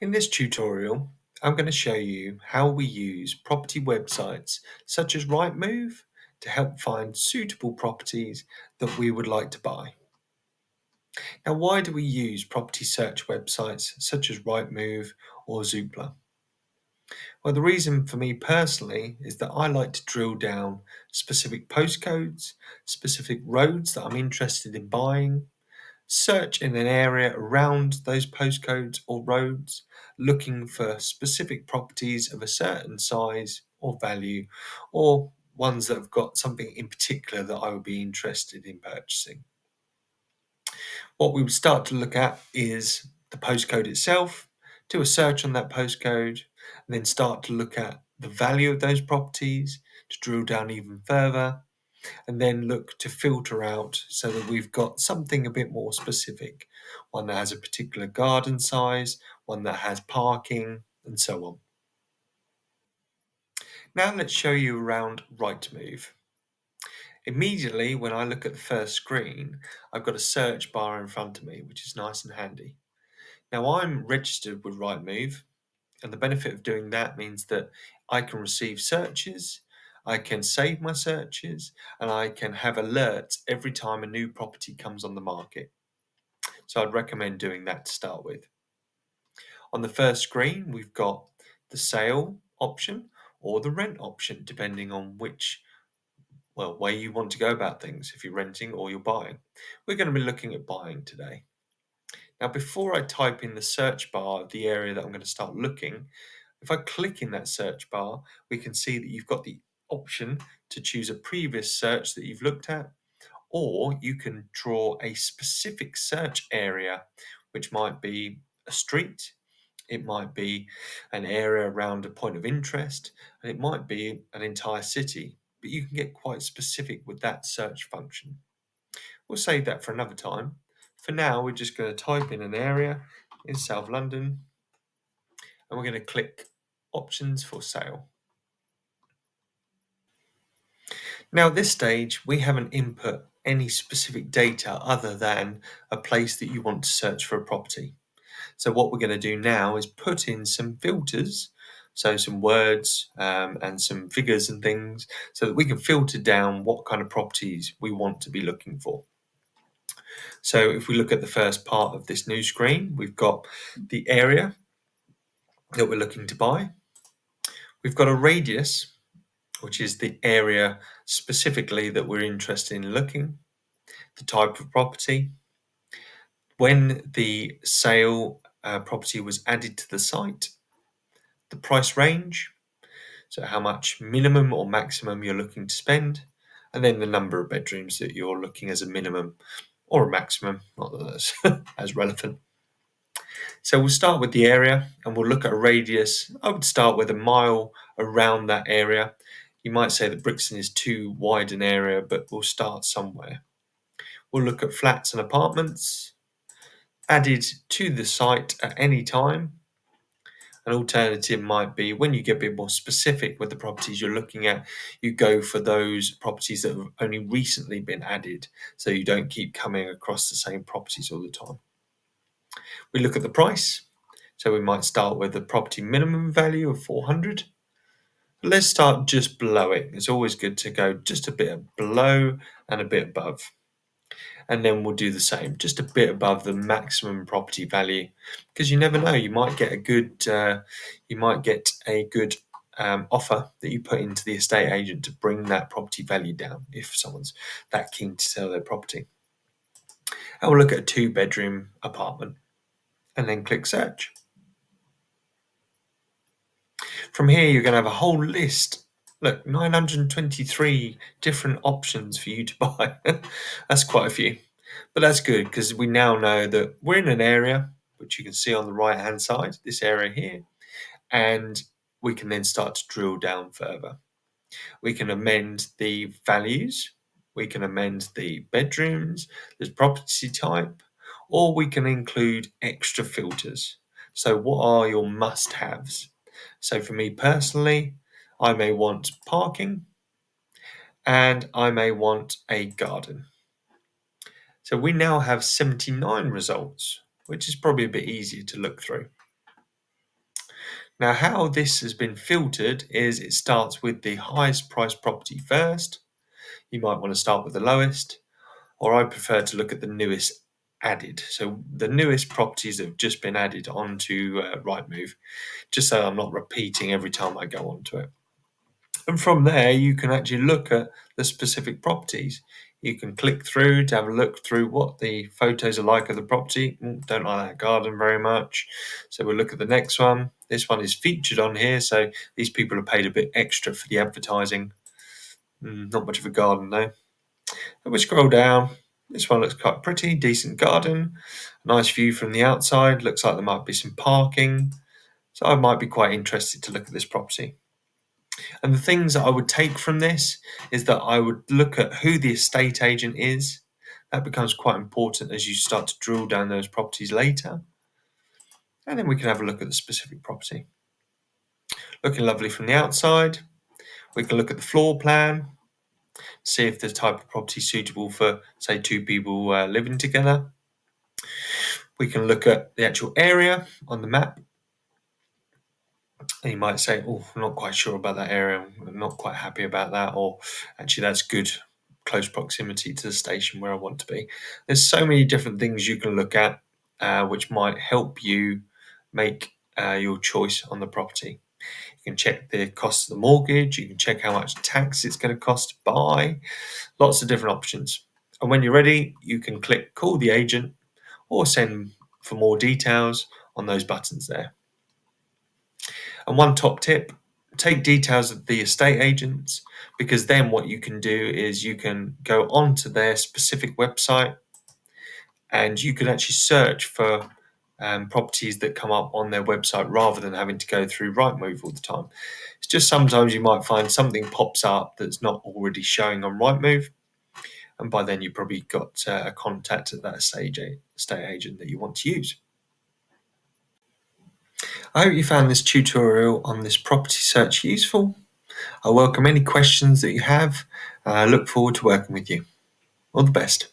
In this tutorial, I'm going to show you how we use property websites such as Rightmove to help find suitable properties that we would like to buy. Now, why do we use property search websites such as Rightmove or Zoopla? Well, the reason for me personally is that I like to drill down specific postcodes, specific roads that I'm interested in buying, search in an area around those postcodes or roads, looking for specific properties of a certain size or value, or ones that have got something in particular that I would be interested in purchasing. What we would start to look at is the postcode itself, do a search on that postcode, and then start to look at the value of those properties to drill down even further, and then look to filter out so that we've got something a bit more specific, one that has a particular garden size, one that has parking, and so on. Now let's show you around Rightmove. Immediately when I look at the first screen, I've got a search bar in front of me, which is nice and handy. Now I'm registered with Rightmove, and the benefit of doing that means that I can receive searches, I can save my searches, and I can have alerts every time a new property comes on the market. So I'd recommend doing that to start with. On the first screen, we've got the sale option or the rent option, depending on which way you want to go about things, if you're renting or you're buying. We're going to be looking at buying today. Now, before I type in the search bar of the area that I'm going to start looking, if I click in that search bar, we can see that you've got the option to choose a previous search that you've looked at, or you can draw a specific search area, which might be a street, it might be an area around a point of interest, and it might be an entire city, but you can get quite specific with that search function. We'll save that for another time. For now, we're just going to type in an area in South London, and we're going to click options for sale. Now at this stage, we haven't input any specific data other than a place that you want to search for a property. So what we're going to do now is put in some filters, so some words and some figures and things, so that we can filter down what kind of properties we want to be looking for. So if we look at the first part of this new screen, we've got the area that we're looking to buy. We've got a radius, which is the area specifically that we're interested in looking, the type of property, when the sale property was added to the site, the price range, so how much minimum or maximum you're looking to spend, and then the number of bedrooms that you're looking as a minimum or a maximum, not that that's as relevant. So we'll start with the area and we'll look at a radius. I would start with a mile around that area. You might say that Brixton is too wide an area, but we'll start somewhere. We'll look at flats and apartments added to the site at any time. An alternative might be when you get a bit more specific with the properties you're looking at, you go for those properties that have only recently been added, so you don't keep coming across the same properties all the time. We look at the price, so we might start with the property minimum value of 400. Let's start just below it. It's always good to go just a bit below and a bit above. And then we'll do the same, just a bit above the maximum property value, because you never know, you might get a good offer that you put into the estate agent to bring that property value down if someone's that keen to sell their property. And we'll look at a 2-bedroom apartment and then click search. From here, you're going to have a whole list. Look, 923 different options for you to buy. That's quite a few. But that's good because we now know that we're in an area, which you can see on the right-hand side, this area here, and we can then start to drill down further. We can amend the values, we can amend the bedrooms, the property type, or we can include extra filters. So what are your must-haves? So for me personally, I may want parking and I may want a garden. So we now have 79 results, which is probably a bit easier to look through. Now, how this has been filtered is it starts with the highest price property first. You might want to start with the lowest, or I prefer to look at the newest added. So the newest properties that have just been added onto Rightmove, just so I'm not repeating every time I go onto it. And from there, you can actually look at the specific properties. You can click through to have a look through what the photos are like of the property. Don't like that garden very much. So we'll look at the next one. This one is featured on here, so these people have paid a bit extra for the advertising. Not much of a garden though. And we scroll down. This one looks quite pretty, decent garden. Nice view from the outside. Looks like there might be some parking. So I might be quite interested to look at this property. And the things that I would take from this is that I would look at who the estate agent is. That becomes quite important as you start to drill down those properties later. And then we can have a look at the specific property. Looking lovely from the outside. We can look at the floor plan, see if the type of property is suitable for, say, two people living together. We can look at the actual area on the map. And you might say, oh, I'm not quite sure about that area. I'm not quite happy about that. Or actually, that's good close proximity to the station where I want to be. There's so many different things you can look at which might help you make your choice on the property. You can check the cost of the mortgage. You can check how much tax it's going to cost to buy. Lots of different options. And when you're ready, you can click call the agent or send for more details on those buttons there. And one top tip, take details of the estate agents, because then what you can do is you can go onto their specific website and you can actually search for properties that come up on their website rather than having to go through Rightmove all the time. It's just sometimes you might find something pops up that's not already showing on Rightmove, and by then you've probably got a contact at that estate agent that you want to use. I hope you found this tutorial on this property search useful. I welcome any questions that you have. I look forward to working with you. All the best.